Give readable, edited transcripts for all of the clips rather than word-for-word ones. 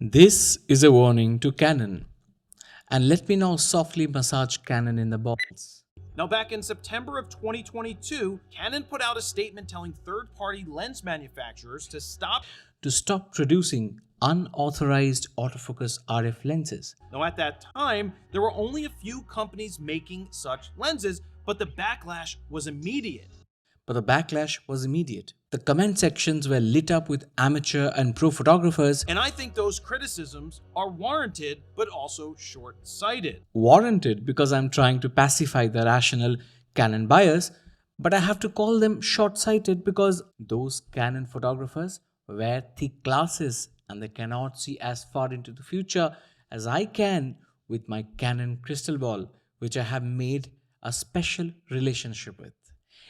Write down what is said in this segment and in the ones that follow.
This is a warning to Canon. And let me now softly massage Canon in the balls. Now, back in September of 2022, Canon put out a statement telling third-party lens manufacturers To stop producing unauthorized autofocus RF lenses. Now, at that time, there were only a few companies making such lenses, but the backlash was immediate. But the backlash was immediate. The comment sections were lit up with amateur and pro photographers. And I think those criticisms are warranted, but also short-sighted. Warranted because I'm trying to pacify the rational Canon buyers, but I have to call them short sighted because those Canon photographers wear thick glasses and they cannot see as far into the future as I can with my Canon crystal ball, which I have made a special relationship with.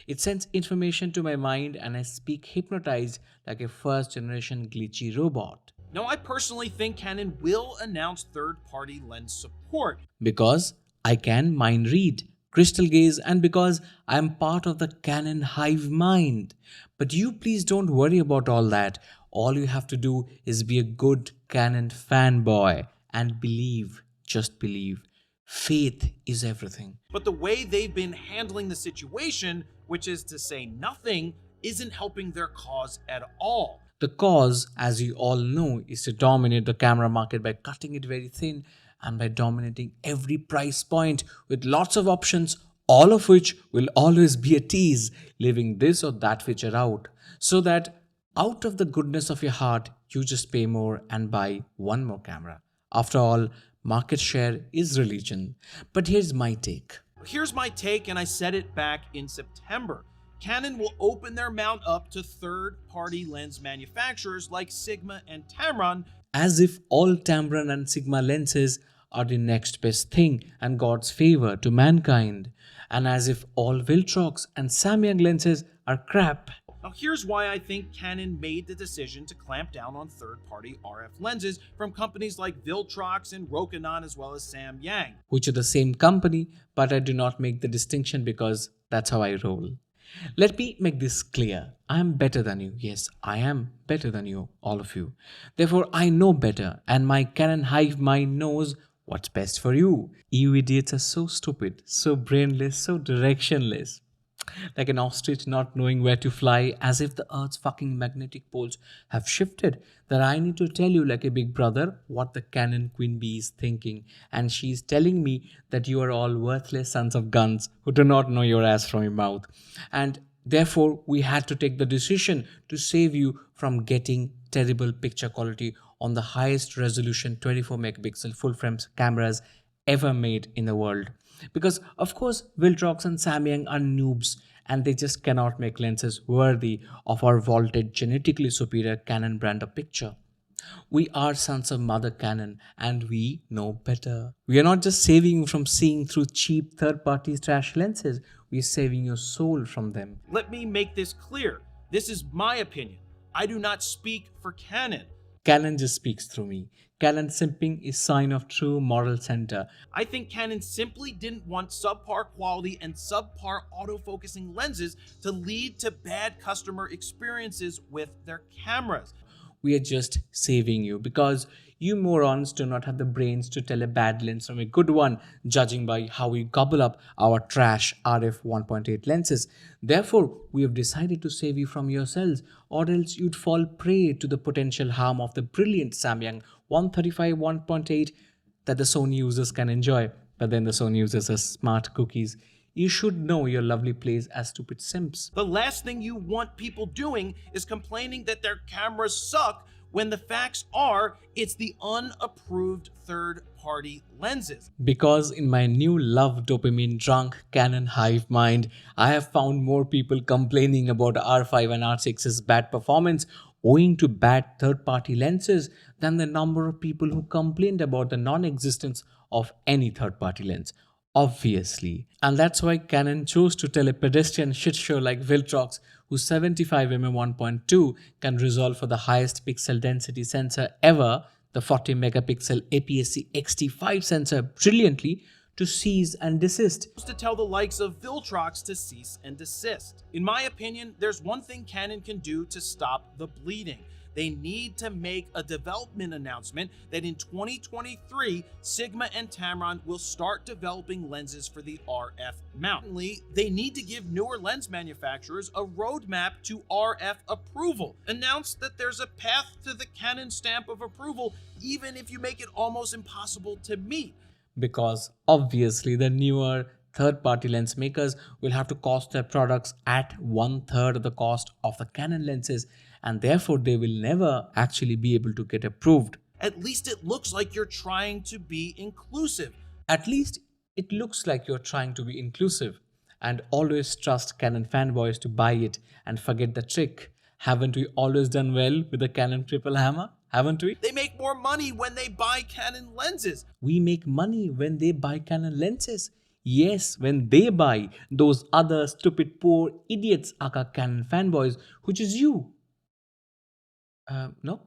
It sends information to my mind and I speak hypnotized like a first generation glitchy robot. Now, I personally think Canon will announce third-party lens support. Because I can mind read, crystal gaze, and because I am part of the Canon hive mind. But you please don't worry about all that. All you have to do is be a good Canon fanboy and believe, just believe. Faith is everything. But the way they've been handling the situation, which is to say nothing, isn't helping their cause at all. The cause, as you all know, is to dominate the camera market by cutting it very thin and by dominating every price point with lots of options, all of which will always be a tease, leaving this or that feature out, so that out of the goodness of your heart, you just pay more and buy one more camera. After all, market share is religion. But here's my take. Here's my take, and I said it back in September. Canon will open their mount up to third-party lens manufacturers like Sigma and Tamron. As if all Tamron and Sigma lenses are the next best thing and God's favor to mankind, and as if all Viltrox and Samyang lenses are crap. Now, here's why I think Canon made the decision to clamp down on third-party RF lenses from companies like Viltrox and Rokinon as well as Samyang. Which are the same company, but I do not make the distinction because that's how I roll. Let me make this clear. I am better than you. Yes, I am better than you, all of you. Therefore, I know better, and my Canon hive mind knows what's best for you. You idiots are so stupid, so brainless, so directionless. Like an ostrich not knowing where to fly, as if the Earth's fucking magnetic poles have shifted, that I need to tell you, like a big brother, what the Canon Queen Bee is thinking, and she's telling me that you are all worthless sons of guns who do not know your ass from your mouth. And therefore, we had to take the decision to save you from getting terrible picture quality on the highest resolution 24 megapixel full frame cameras ever made in the world. Because, of course, Viltrox and Samyang are noobs and they just cannot make lenses worthy of our vaulted, genetically superior Canon brand of picture. We are sons of Mother Canon and we know better. We are not just saving you from seeing through cheap third-party trash lenses, we are saving your soul from them. Let me make this clear. This is my opinion. I do not speak for Canon. Canon just speaks through me. Canon simping is sign of true moral center. I think Canon simply didn't want subpar quality and subpar autofocusing lenses to lead to bad customer experiences with their cameras. We are just saving you because you morons do not have the brains to tell a bad lens from a good one, judging by how we gobble up our trash RF 1.8 lenses. Therefore, we have decided to save you from yourselves, or else you'd fall prey to the potential harm of the brilliant Samyang 135 1.8 that the Sony users can enjoy. But then the Sony users are smart cookies. You should know your lovely place as stupid simps. The last thing you want people doing is complaining that their cameras suck when the facts are it's the unapproved third-party lenses. Because in my new love dopamine drunk Canon hive mind, I have found more people complaining about R5 and R6's bad performance owing to bad third-party lenses than the number of people who complained about the non-existence of any third-party lens. Obviously. And that's why Canon chose to tell a pedestrian shit show like Viltrox, whose 75mm 1.2 can resolve for the highest pixel density sensor ever, the 40 megapixel APS-C XT5 sensor brilliantly, to cease and desist. To tell the likes of Viltrox to cease and desist. In my opinion, there's one thing Canon can do to stop the bleeding. they need to make a development announcement that in 2023, Sigma and Tamron will start developing lenses for the RF mount. They need to give newer lens manufacturers a roadmap to RF approval. Announce that there's a path to the Canon stamp of approval, even if you make it almost impossible to meet. Because obviously the newer third-party lens makers will have to cost their products at 1/3 of the cost of the Canon lenses, and therefore they will never actually be able to get approved. At least it looks like you're trying to be inclusive. At least it looks like you're trying to be inclusive, and always trust Canon fanboys to buy it and forget the trick. Haven't we always done well with the Canon triple hammer? Haven't we? They make more money when they buy Canon lenses. We make money when they buy Canon lenses. Yes, when they buy those other stupid poor idiots aka Canon fanboys, which is you. No?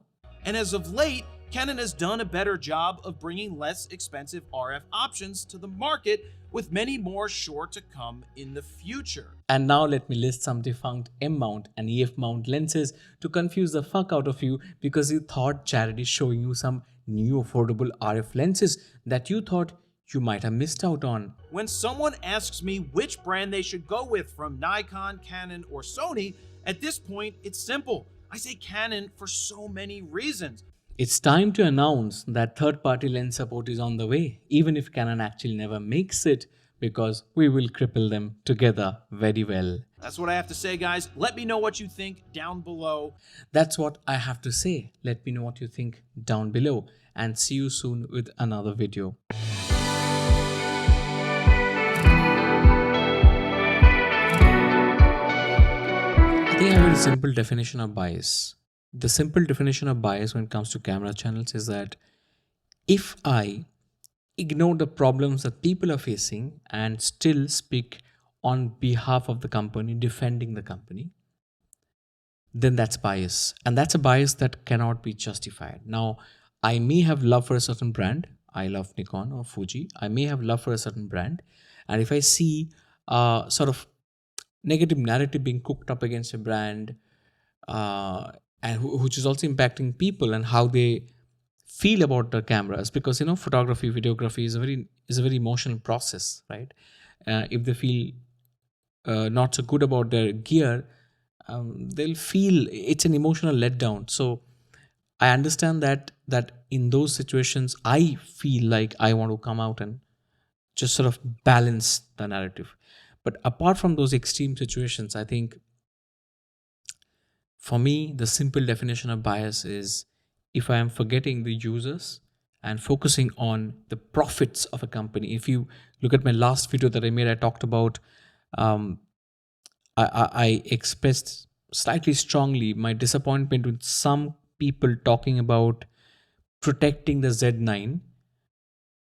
And as of late, Canon has done a better job of bringing less expensive RF options to the market, with many more sure to come in the future. And now let me list some defunct M-mount and EF-mount lenses to confuse the fuck out of you because you thought Jared is showing you some new affordable RF lenses that you thought you might have missed out on. When someone asks me which brand they should go with from Nikon, Canon, or Sony, at this point it's simple. I say Canon for so many reasons. It's time to announce that third-party lens support is on the way, even if Canon actually never makes it, because we will cripple them together very well. That's what I have to say, guys. Let me know what you think down below. That's what I have to say. Let me know what you think down below, and see you soon with another video. I think I have a very simple definition of bias. The simple definition of bias when it comes to camera channels is that if I ignore the problems that people are facing and still speak on behalf of the company, defending the company, then that's bias. And that's a bias that cannot be justified. Now, I may have love for a certain brand. I love Nikon or Fuji. I may have love for a certain brand. And if I see sort of negative narrative being cooked up against a brand, and which is also impacting people and how they feel about the cameras, because photography, videography is a very emotional process, right? If they feel not so good about their gear, they'll feel it's an emotional letdown. So I understand that in those situations I feel like I want to come out and just sort of balance the narrative. But apart from those extreme situations, I think for me, the simple definition of bias is if I am forgetting the users and focusing on the profits of a company. If you look at my last video that I made, I talked about, I expressed slightly strongly my disappointment with some people talking about protecting the Z9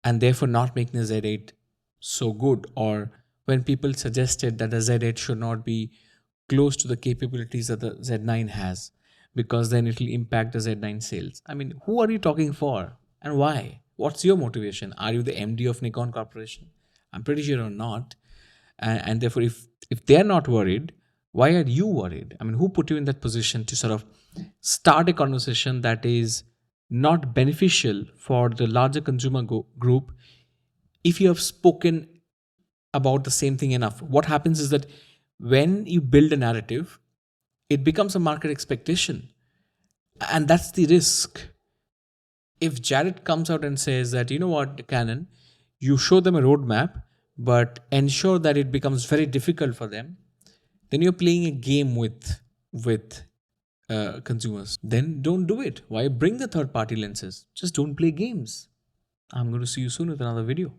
and therefore not making the Z8 so good, or when people suggested that the Z8 should not be close to the capabilities that the Z9 has, because then it will impact the Z9 sales. I mean, who are you talking for and why? What's your motivation? Are you the MD of Nikon Corporation? I'm pretty sure you're not. And therefore, if they're not worried, why are you worried? I mean, who put you in that position to sort of start a conversation that is not beneficial for the larger consumer group if you have spoken about the same thing enough? What happens is that when you build a narrative, it becomes a market expectation. And that's the risk. If Jared comes out and says that, you know what, Canon, you show them a roadmap, but ensure that it becomes very difficult for them, then you're playing a game with consumers. Then don't do it. Why bring the third-party lenses? Just don't play games. I'm going to see you soon with another video.